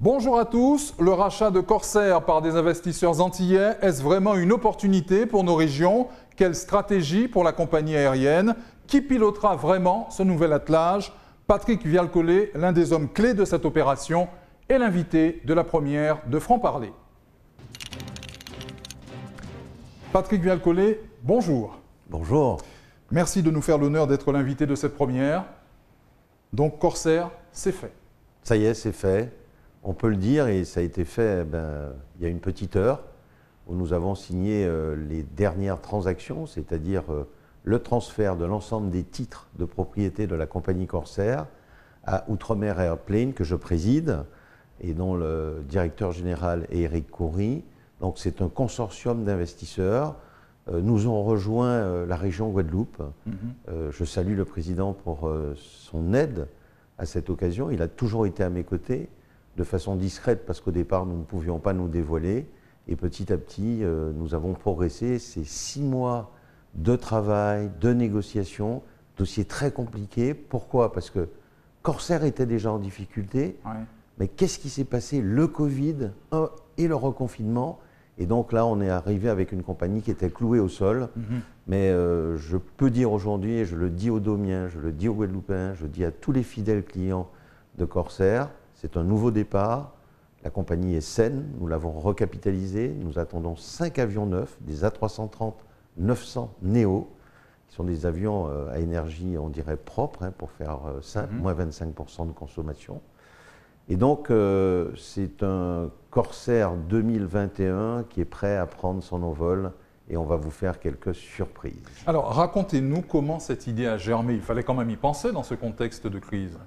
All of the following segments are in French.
Bonjour à tous. Le rachat de Corsair par des investisseurs antillais, est-ce vraiment une opportunité pour nos régions? Quelle stratégie pour la compagnie aérienne? Qui pilotera vraiment ce nouvel attelage? Patrick Vial-Collet, l'un des hommes clés de cette opération, est l'invité de la première de Franc-Parler. Patrick Vial-Collet, bonjour. Bonjour. Merci de nous faire l'honneur d'être l'invité de cette première. Donc Corsair, c'est fait. Ça y est, c'est fait. On peut le dire, et ça a été fait il y a une petite heure, où nous avons signé les dernières transactions, c'est-à-dire le transfert de l'ensemble des titres de propriété de la compagnie Corsair à Outremer Airplane, que je préside, et dont le directeur général est Éric Coury. Donc c'est un consortium d'investisseurs. Nous ont rejoint la région Guadeloupe. Je salue le président pour son aide à cette occasion. Il a toujours été à mes côtés, de façon discrète, parce qu'au départ, nous ne pouvions pas nous dévoiler. Et petit à petit, nous avons progressé. C'est 6 mois de travail, de négociation, dossier très compliqué. Pourquoi? Parce que Corsair était déjà en difficulté. Ouais. Mais qu'est-ce qui s'est passé? Le Covid et le reconfinement. Et donc là, on est arrivé avec une compagnie qui était clouée au sol. Mais je peux dire aujourd'hui, et je le dis aux Domiens, je le dis aux Guadeloupéens, je le dis à tous les fidèles clients de Corsair, c'est un nouveau départ. La compagnie est saine, nous l'avons recapitalisée. Nous attendons 5 avions neufs, des A330-900 Neo, qui sont des avions à énergie, on dirait, propre, pour faire simple, moins 25% de consommation. Et donc, c'est un Corsair 2021 qui est prêt à prendre son envol, et on va vous faire quelques surprises. Alors, racontez-nous comment cette idée a germé. Il fallait quand même y penser dans ce contexte de crise.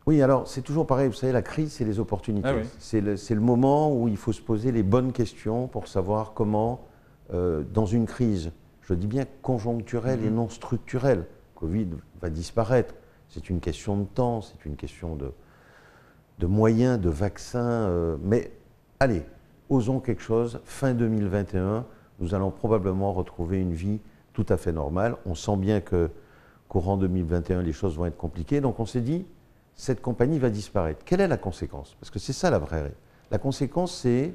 Oui, alors c'est toujours pareil, vous savez, la crise, c'est les opportunités. Ah oui. C'est le moment où il faut se poser les bonnes questions pour savoir comment, dans une crise, je dis bien conjoncturelle et non structurelle, Covid va disparaître. C'est une question de temps, c'est une question de moyens, de vaccins. Mais allez, osons quelque chose. Fin 2021, nous allons probablement retrouver une vie tout à fait normale. On sent bien que courant 2021, les choses vont être compliquées. Donc on s'est dit, cette compagnie va disparaître. Quelle est la conséquence? Parce que c'est ça la vraie. La conséquence, c'est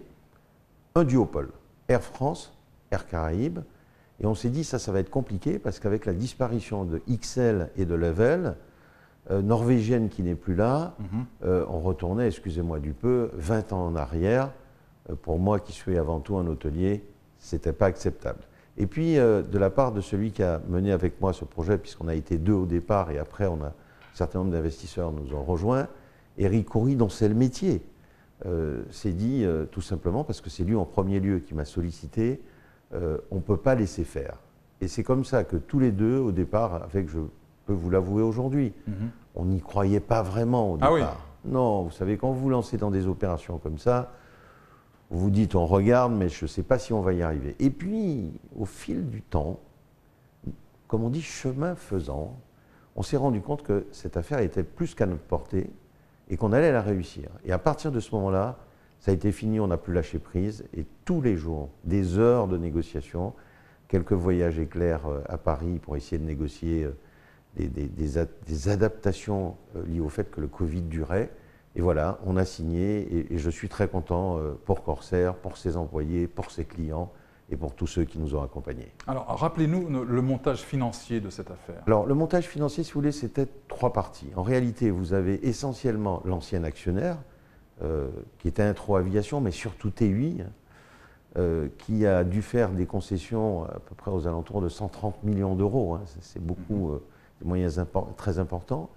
un duopole. Air France, Air Caraïbes. Et on s'est dit, ça va être compliqué parce qu'avec la disparition de XL et de Level, norvégienne qui n'est plus là, on retournait, excusez-moi du peu, 20 ans en arrière. Pour moi qui suis avant tout un hôtelier, ce n'était pas acceptable. Et puis, de la part de celui qui a mené avec moi ce projet, puisqu'on a été 2 au départ et après on a un certain nombre d'investisseurs nous ont rejoints, Éric Coury, dont c'est le métier, s'est dit tout simplement, parce que c'est lui en premier lieu qui m'a sollicité, on ne peut pas laisser faire. Et c'est comme ça que tous les deux, au départ, avec, je peux vous l'avouer aujourd'hui, on n'y croyait pas vraiment au départ. Ah oui. Non, vous savez, quand vous vous lancez dans des opérations comme ça, vous vous dites, on regarde, mais je ne sais pas si on va y arriver. Et puis, au fil du temps, comme on dit, chemin faisant, on s'est rendu compte que cette affaire était plus qu'à notre portée et qu'on allait la réussir. Et à partir de ce moment-là, ça a été fini, on n'a plus lâché prise. Et tous les jours, des heures de négociation, quelques voyages éclairs à Paris pour essayer de négocier des adaptations liées au fait que le Covid durait. Et voilà, on a signé et je suis très content pour Corsair, pour ses employés, pour ses clients et pour tous ceux qui nous ont accompagnés. Alors, rappelez-nous le montage financier de cette affaire. Alors, le montage financier, si vous voulez, c'était 3 parties. En réalité, vous avez essentiellement l'ancien actionnaire, qui était Intro Aviation, mais surtout TUI, qui a dû faire des concessions à peu près aux alentours de 130 millions d'euros. C'est beaucoup, des moyens très importants.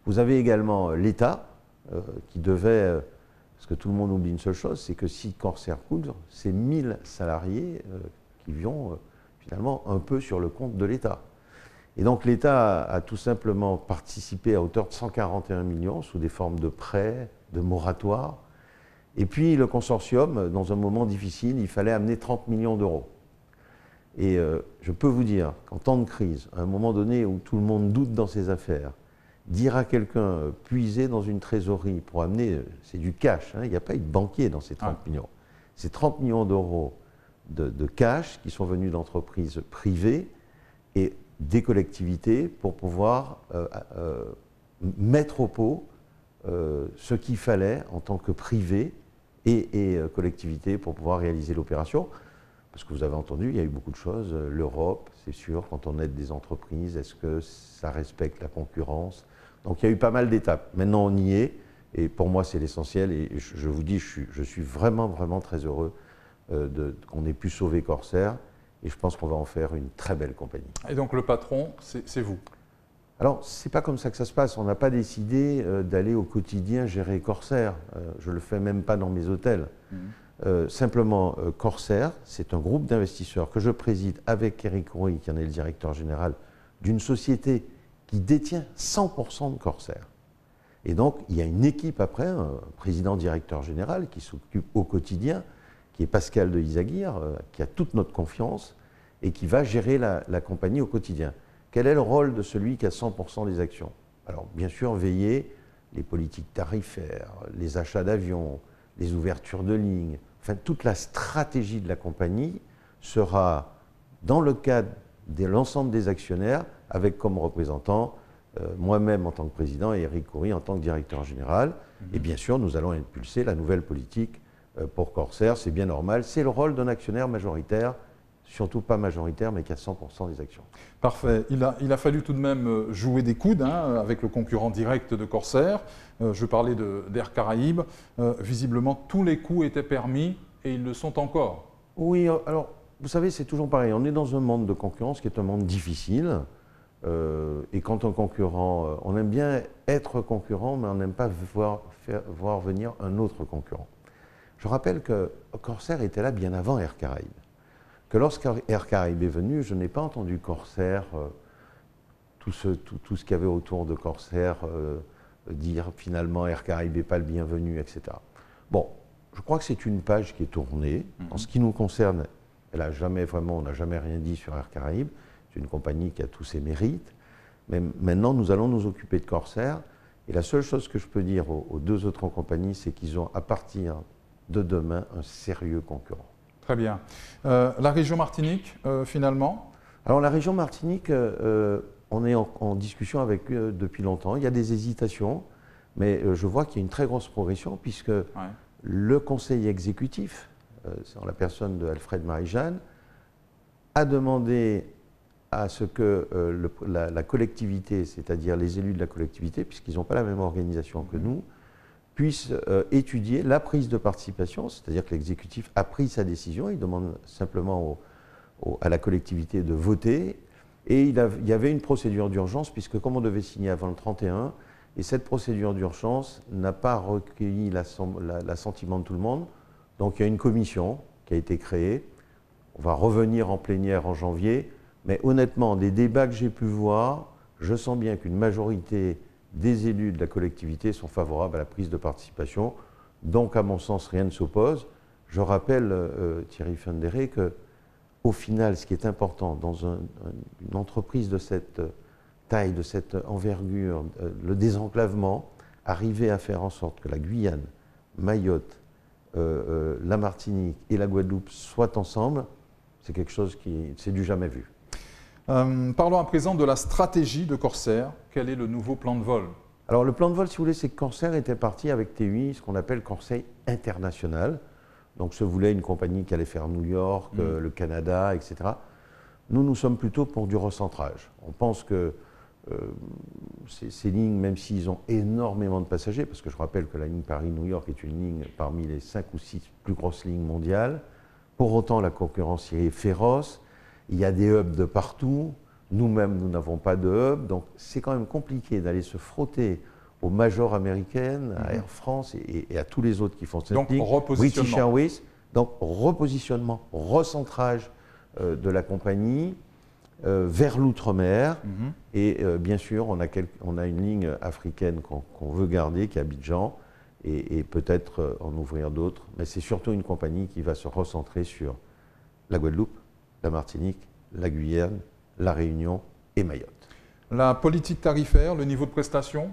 Vous avez également l'État, qui devait... Parce que tout le monde oublie une seule chose, c'est que si Corsair coule, c'est 1000 salariés qui vont finalement un peu sur le compte de l'État. Et donc l'État a tout simplement participé à hauteur de 141 millions sous des formes de prêts, de moratoires. Et puis le consortium, dans un moment difficile, il fallait amener 30 millions d'euros. Et je peux vous dire qu'en temps de crise, à un moment donné où tout le monde doute dans ses affaires, dire à quelqu'un, puiser dans une trésorerie pour amener, c'est du cash, il n'y a pas eu de banquier dans ces 30 millions. C'est 30 millions d'euros de cash qui sont venus d'entreprises privées et des collectivités pour pouvoir mettre au pot ce qu'il fallait en tant que privé et collectivités pour pouvoir réaliser l'opération. Parce que vous avez entendu, il y a eu beaucoup de choses. L'Europe, c'est sûr, quand on aide des entreprises, est-ce que ça respecte la concurrence? Donc il y a eu pas mal d'étapes. Maintenant, on y est. Et pour moi, c'est l'essentiel. Et je vous dis, je suis vraiment, vraiment très heureux qu'on ait pu sauver Corsair. Et je pense qu'on va en faire une très belle compagnie. Et donc le patron, c'est vous? Alors, c'est pas comme ça que ça se passe. On n'a pas décidé d'aller au quotidien gérer Corsair. Je le fais même pas dans mes hôtels. Simplement, Corsair, c'est un groupe d'investisseurs que je préside avec Eric Rouy, qui en est le directeur général, d'une société qui détient 100% de Corsair. Et donc, il y a une équipe après, un président-directeur général qui s'occupe au quotidien, qui est Pascal de Isaguirre, qui a toute notre confiance et qui va gérer la compagnie au quotidien. Quel est le rôle de celui qui a 100% des actions? Alors, bien sûr, veiller les politiques tarifaires, les achats d'avions, les ouvertures de lignes, enfin, toute la stratégie de la compagnie sera dans le cadre de l'ensemble des actionnaires, avec comme représentant moi-même en tant que président et Eric Coury en tant que directeur général. Et bien sûr, nous allons impulser la nouvelle politique pour Corsair. C'est bien normal. C'est le rôle d'un actionnaire majoritaire, surtout pas majoritaire, mais qui a 100% des actions. Parfait. Il a fallu tout de même jouer des coudes avec le concurrent direct de Corsair. Je parlais d'Air Caraïbes. Visiblement, tous les coups étaient permis et ils le sont encore. Oui, alors, vous savez, c'est toujours pareil. On est dans un monde de concurrence qui est un monde difficile. Et quand un concurrent, on aime bien être concurrent, mais on n'aime pas voir venir un autre concurrent. Je rappelle que Corsair était là bien avant Air Caraïbes. Que lorsqu'Air Caraïbes est venu, je n'ai pas entendu Corsair, tout ce qu'il y avait autour de Corsair, dire finalement Air Caraïbes n'est pas le bienvenu, etc. Bon, je crois que c'est une page qui est tournée. En ce qui nous concerne, on n'a jamais rien dit sur Air Caraïbes. C'est une compagnie qui a tous ses mérites. Mais maintenant, nous allons nous occuper de Corsair. Et la seule chose que je peux dire aux deux autres compagnies, c'est qu'ils ont à partir de demain un sérieux concurrent. Très bien. La région Martinique, finalement? Alors la région Martinique, on est en discussion avec eux depuis longtemps. Il y a des hésitations, mais je vois qu'il y a une très grosse progression puisque le conseil exécutif, c'est en la personne de Alfred Marie-Jeanne, a demandé à ce que la collectivité, c'est-à-dire les élus de la collectivité, puisqu'ils n'ont pas la même organisation que nous, puissent étudier la prise de participation, c'est-à-dire que l'exécutif a pris sa décision, il demande simplement à la collectivité de voter, et il y avait une procédure d'urgence, puisque comme on devait signer avant le 31, et cette procédure d'urgence n'a pas recueilli l'assentiment de tout le monde, donc il y a une commission qui a été créée, on va revenir en plénière en janvier, mais honnêtement, des débats que j'ai pu voir, je sens bien qu'une majorité des élus de la collectivité sont favorables à la prise de participation. Donc, à mon sens, rien ne s'oppose. Je rappelle, Thierry Fundéré, qu'au final, ce qui est important dans une entreprise de cette taille, de cette envergure, le désenclavement, arriver à faire en sorte que la Guyane, Mayotte, la Martinique et la Guadeloupe soient ensemble, c'est quelque chose c'est du jamais vu. Parlons à présent de la stratégie de Corsair. Quel est le nouveau plan de vol? Alors le plan de vol, si vous voulez, c'est que Corsair était parti avec TUI, ce qu'on appelle Corsair International. Donc se voulait une compagnie qui allait faire New York, le Canada, etc. Nous sommes plutôt pour du recentrage. On pense que ces lignes, même s'ils ont énormément de passagers, parce que je rappelle que la ligne Paris-New York est une ligne parmi les 5 ou 6 plus grosses lignes mondiales, pour autant la concurrence y est féroce. Il y a des hubs de partout. Nous-mêmes, nous n'avons pas de hub. Donc, c'est quand même compliqué d'aller se frotter aux majors américaines, à Air France et à tous les autres qui font cette ligne. British Airways. Donc, repositionnement, recentrage de la compagnie vers l'outre-mer. Et bien sûr, on a une ligne africaine qu'on veut garder, qui est Abidjan, et peut-être en ouvrir d'autres. Mais c'est surtout une compagnie qui va se recentrer sur la Guadeloupe, la Martinique, la Guyane, la Réunion et Mayotte. La politique tarifaire, le niveau de prestation?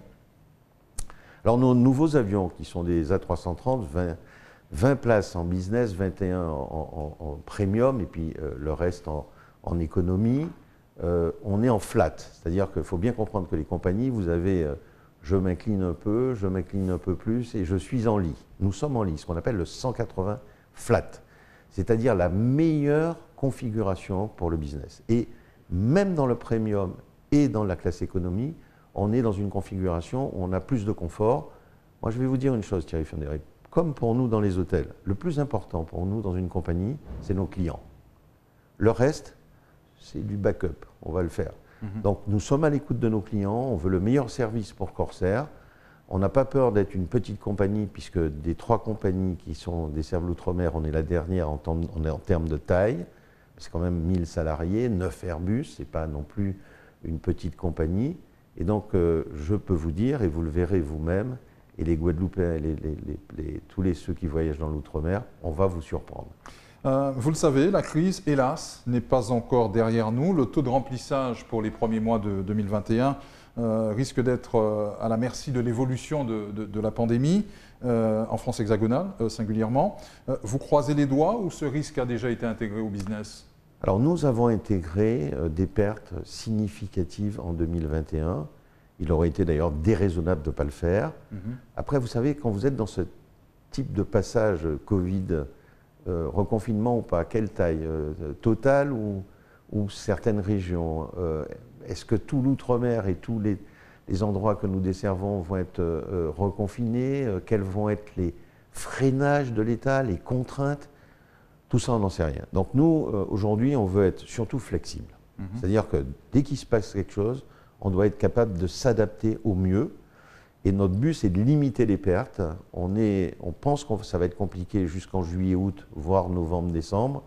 Alors nos nouveaux avions, qui sont des A330, 20 places en business, 21 en premium, et puis le reste en économie, on est en flat. C'est-à-dire qu'il faut bien comprendre que les compagnies, vous avez je m'incline un peu, je m'incline un peu plus et je suis en lit. Nous sommes en lit, ce qu'on appelle le 180 flat, c'est-à-dire la meilleure configuration pour le business. Et même dans le premium et dans la classe économie, on est dans une configuration où on a plus de confort. Moi, je vais vous dire une chose, Thierry Fondéry. Comme pour nous dans les hôtels, le plus important pour nous dans une compagnie, c'est nos clients. Le reste, c'est du backup, on va le faire. Donc nous sommes à l'écoute de nos clients, on veut le meilleur service pour Corsair. On n'a pas peur d'être une petite compagnie, puisque des 3 compagnies qui desservent l'outre-mer, on est la dernière en termes de taille. C'est quand même 1000 salariés, 9 Airbus, ce n'est pas non plus une petite compagnie. Et donc je peux vous dire, et vous le verrez vous-même, et les Guadeloupéens, tous ceux qui voyagent dans l'outre-mer, on va vous surprendre. Vous le savez, la crise, hélas, n'est pas encore derrière nous. Le taux de remplissage pour les premiers mois de 2021 risque d'être à la merci de l'évolution de la pandémie, en France hexagonale singulièrement. Vous croisez les doigts ou ce risque a déjà été intégré au business? Alors nous avons intégré des pertes significatives en 2021. Il aurait été d'ailleurs déraisonnable de ne pas le faire. Après, vous savez, quand vous êtes dans ce type de passage Covid, reconfinement ou pas, quelle taille, totale ou certaines régions, est-ce que tout l'outre-mer et tous les endroits que nous desservons vont être reconfinés, quels vont être les freinages de l'État, les contraintes? Tout ça, on n'en sait rien. Donc nous, aujourd'hui, on veut être surtout flexible. C'est-à-dire que dès qu'il se passe quelque chose, on doit être capable de s'adapter au mieux. Et notre but, c'est de limiter les pertes. On pense que ça va être compliqué jusqu'en juillet, août, voire novembre, décembre.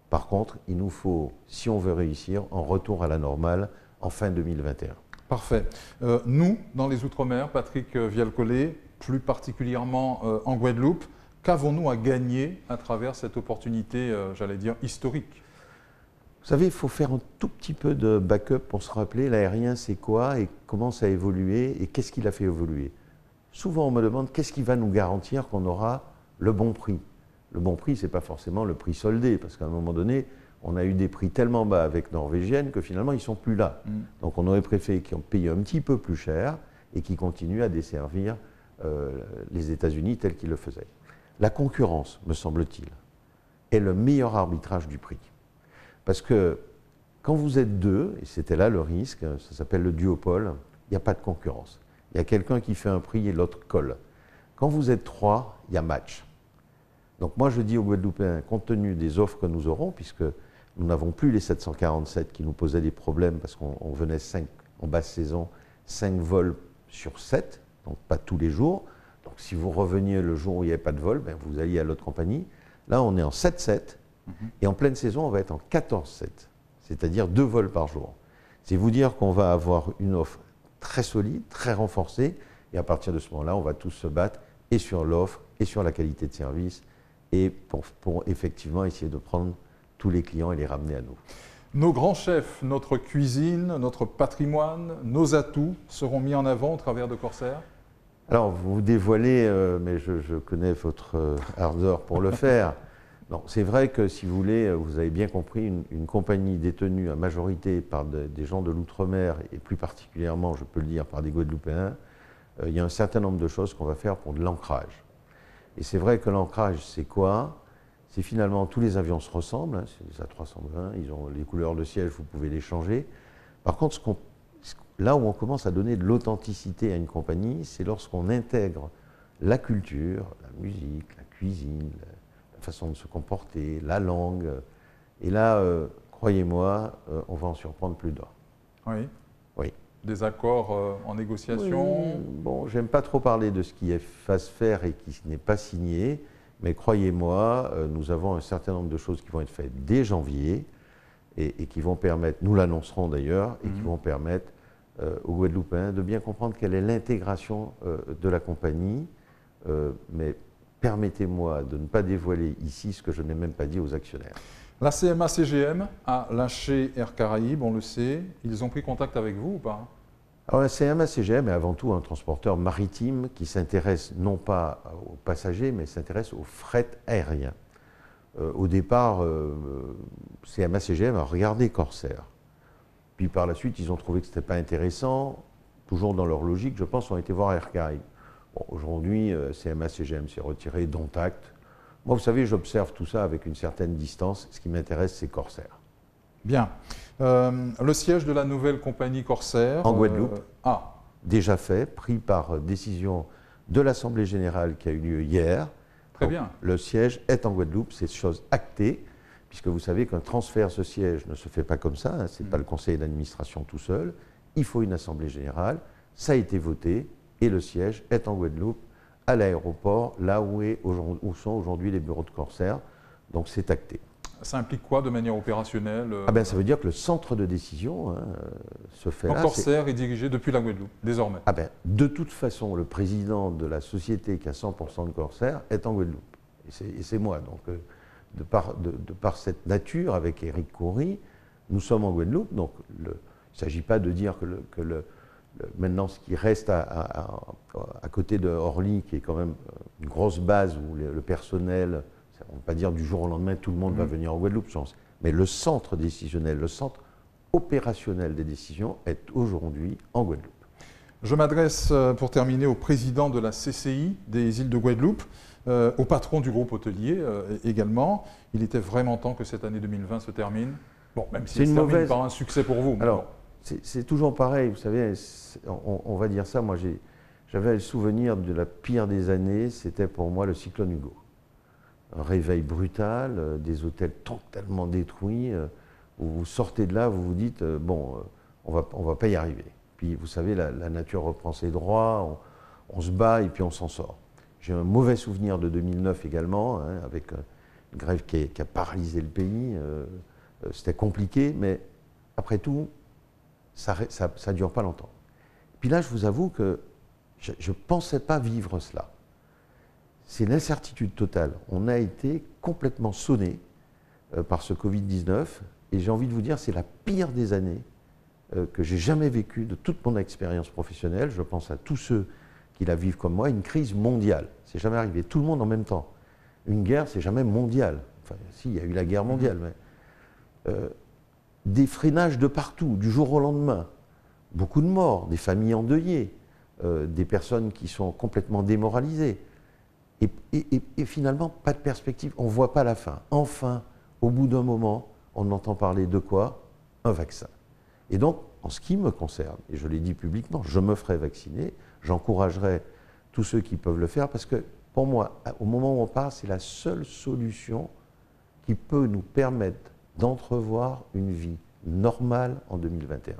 Par contre, il nous faut, si on veut réussir, un retour à la normale en fin 2021. Parfait. Nous, dans les Outre-mer, Patrick Vielle-Collet, plus particulièrement en Guadeloupe, qu'avons-nous à gagner à travers cette opportunité, j'allais dire, historique? Vous savez, il faut faire un tout petit peu de backup pour se rappeler l'aérien c'est quoi et comment ça a évolué et qu'est-ce qui l'a fait évoluer. Souvent on me demande qu'est-ce qui va nous garantir qu'on aura le bon prix. Le bon prix, ce n'est pas forcément le prix soldé, parce qu'à un moment donné, on a eu des prix tellement bas avec Norvégienne que finalement ils ne sont plus là. Donc on aurait préféré qu'ils payent un petit peu plus cher et qu'ils continuent à desservir les États-Unis tels qu'ils le faisaient. La concurrence, me semble-t-il, est le meilleur arbitrage du prix. Parce que quand vous êtes 2, et c'était là le risque, ça s'appelle le duopole, il n'y a pas de concurrence. Il y a quelqu'un qui fait un prix et l'autre colle. Quand vous êtes 3, il y a match. Donc moi je dis aux Guadeloupéens, compte tenu des offres que nous aurons, puisque nous n'avons plus les 747 qui nous posaient des problèmes, parce qu'on venait en basse saison, 5 vols sur 7, donc pas tous les jours. Donc si vous reveniez le jour où il n'y avait pas de vol, ben, vous alliez à l'autre compagnie. Là on est en 7-7. Et en pleine saison, on va être en 14-7, c'est-à-dire 2 vols par jour. C'est vous dire qu'on va avoir une offre très solide, très renforcée, et à partir de ce moment-là, on va tous se battre et sur l'offre, et sur la qualité de service, et pour effectivement essayer de prendre tous les clients et les ramener à nous. Nos grands chefs, notre cuisine, notre patrimoine, nos atouts seront mis en avant au travers de Corsair? Alors, vous dévoilez, mais je connais votre ardeur pour le faire. Non, c'est vrai que si vous voulez, vous avez bien compris, une compagnie détenue à majorité par des gens de l'outre-mer et plus particulièrement, je peux le dire, par des Guadeloupéens, il y a un certain nombre de choses qu'on va faire pour de l'ancrage. Et c'est vrai que l'ancrage, c'est quoi? C'est finalement, tous les avions se ressemblent, hein, c'est des A320, ils ont les couleurs de siège, vous pouvez les changer. Par contre, là où on commence à donner de l'authenticité à une compagnie, c'est lorsqu'on intègre la culture, la musique, la cuisine, la façon de se comporter, la langue. Et là, croyez-moi, on va en surprendre plus d'un. Oui. Oui. Des accords en négociation? Oui. Bon, j'aime pas trop parler de ce qui est face faire et qui n'est pas signé, mais croyez-moi, nous avons un certain nombre de choses qui vont être faites dès janvier et qui vont permettre, nous l'annoncerons d'ailleurs, et qui vont permettre aux Guadeloupéens de bien comprendre quelle est l'intégration de la compagnie, mais permettez-moi de ne pas dévoiler ici ce que je n'ai même pas dit aux actionnaires. La CMA-CGM a lâché Air Caraïbes, on le sait. Ils ont pris contact avec vous ou pas? Alors la CMA-CGM est avant tout un transporteur maritime qui s'intéresse non pas aux passagers, mais s'intéresse au fret aérien. Au départ, CMA-CGM a regardé Corsair. Puis par la suite, ils ont trouvé que ce n'était pas intéressant. toujours dans leur logique, je pense, ont été voir Air Caraïbes. Bon, aujourd'hui, CMA CGM s'est retiré, dont acte. Moi, vous savez, j'observe tout ça avec une certaine distance. Ce qui m'intéresse, c'est Corsair. Bien. Le siège de la nouvelle compagnie Corsair. En Guadeloupe. Déjà fait, pris par décision de l'Assemblée générale qui a eu lieu hier. Très bien. Le siège est en Guadeloupe, c'est chose actée, puisque vous savez qu'un transfert de siège ne se fait pas comme ça, hein, ce n'est pas le conseil d'administration tout seul, il faut une Assemblée générale, ça a été voté, et le siège est en Guadeloupe, à l'aéroport, là où sont aujourd'hui les bureaux de Corsair, donc c'est acté. Ça implique quoi de manière opérationnelle? Ça veut dire que le centre de décision se fait là. Corsair est dirigé depuis la Guadeloupe, désormais. De toute façon, le président de la société qui a 100% de Corsair est en Guadeloupe. Et c'est moi. Donc, de par cette nature, avec Éric Khoury, nous sommes en Guadeloupe. Donc, il ne s'agit pas de dire que maintenant, ce qui reste à côté de Orly, qui est quand même une grosse base où le personnel... On ne peut pas dire du jour au lendemain, tout le monde va venir en Guadeloupe, mais le centre décisionnel, le centre opérationnel des décisions est aujourd'hui en Guadeloupe. Je m'adresse pour terminer au président de la CCI des îles de Guadeloupe, au patron du groupe hôtelier également. Il était vraiment temps que cette année 2020 se termine. Bon, même si elle se termine par un succès pour vous. Alors, c'est toujours pareil, vous savez, on va dire ça, moi j'avais le souvenir de la pire des années, c'était pour moi le cyclone Hugo. Un réveil brutal, des hôtels totalement détruits, où vous sortez de là, vous vous dites, on va pas y arriver. Puis vous savez, la nature reprend ses droits, on se bat et puis on s'en sort. J'ai un mauvais souvenir de 2009 également, hein, avec une grève qui a paralysé le pays. C'était compliqué, mais après tout, ça ne dure pas longtemps. Puis là, je vous avoue que je ne pensais pas vivre cela. C'est l'incertitude totale. On a été complètement sonné par ce Covid-19 et j'ai envie de vous dire, c'est la pire des années que j'ai jamais vécue de toute mon expérience professionnelle. Je pense à tous ceux qui la vivent comme moi. Une crise mondiale, c'est jamais arrivé. Tout le monde en même temps. Une guerre, c'est jamais mondial. Enfin, si, il y a eu la guerre mondiale, mais des freinages de partout, du jour au lendemain. Beaucoup de morts, des familles endeuillées, des personnes qui sont complètement démoralisées. Et finalement, pas de perspective, on ne voit pas la fin. Enfin, au bout d'un moment, on entend parler de quoi? Un vaccin. Et donc, en ce qui me concerne, et je l'ai dit publiquement, je me ferai vacciner, j'encouragerai tous ceux qui peuvent le faire, parce que pour moi, au moment où on parle, c'est la seule solution qui peut nous permettre d'entrevoir une vie normale en 2021.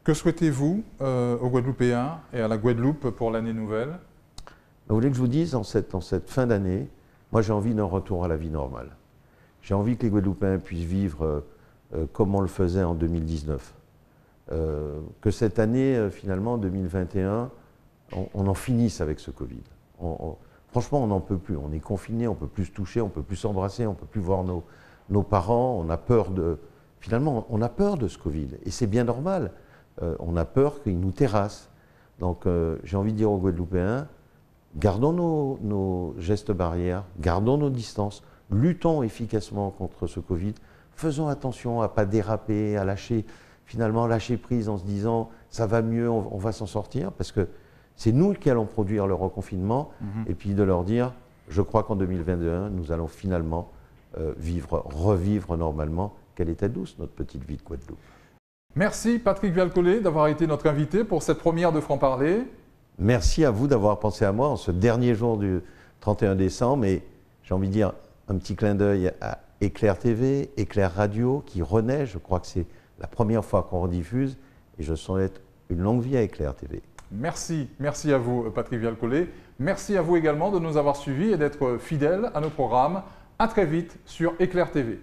Que souhaitez-vous aux Guadeloupéens et à la Guadeloupe pour l'année nouvelle? Vous voulez que je vous dise, en cette fin d'année, moi j'ai envie d'un retour à la vie normale. J'ai envie que les Guadeloupéens puissent vivre comme on le faisait en 2019. Que cette année, finalement, 2021, on en finisse avec ce Covid. Franchement, on n'en peut plus. On est confinés, on ne peut plus se toucher, on ne peut plus s'embrasser, on ne peut plus voir nos parents. On a peur finalement, on a peur de ce Covid. Et c'est bien normal. On a peur qu'il nous terrasse. Donc j'ai envie de dire aux Guadeloupéens, gardons nos gestes barrières, gardons nos distances, luttons efficacement contre ce Covid, faisons attention à ne pas déraper, à lâcher prise en se disant ça va mieux, on va s'en sortir, parce que c'est nous qui allons produire le reconfinement, et puis de leur dire, je crois qu'en 2021, nous allons finalement revivre normalement. Quelle était douce notre petite vie de Guadeloupe. Merci Patrick Vialcollet d'avoir été notre invité pour cette première de Franc-Parler. Merci à vous d'avoir pensé à moi en ce dernier jour du 31 décembre. Et j'ai envie de dire un petit clin d'œil à Éclair TV, Éclair Radio qui renaît. Je crois que c'est la première fois qu'on rediffuse. Et je souhaite une longue vie à Éclair TV. Merci à vous Patrick Vialcollet. Merci à vous également de nous avoir suivis et d'être fidèles à nos programmes. À très vite sur Éclair TV.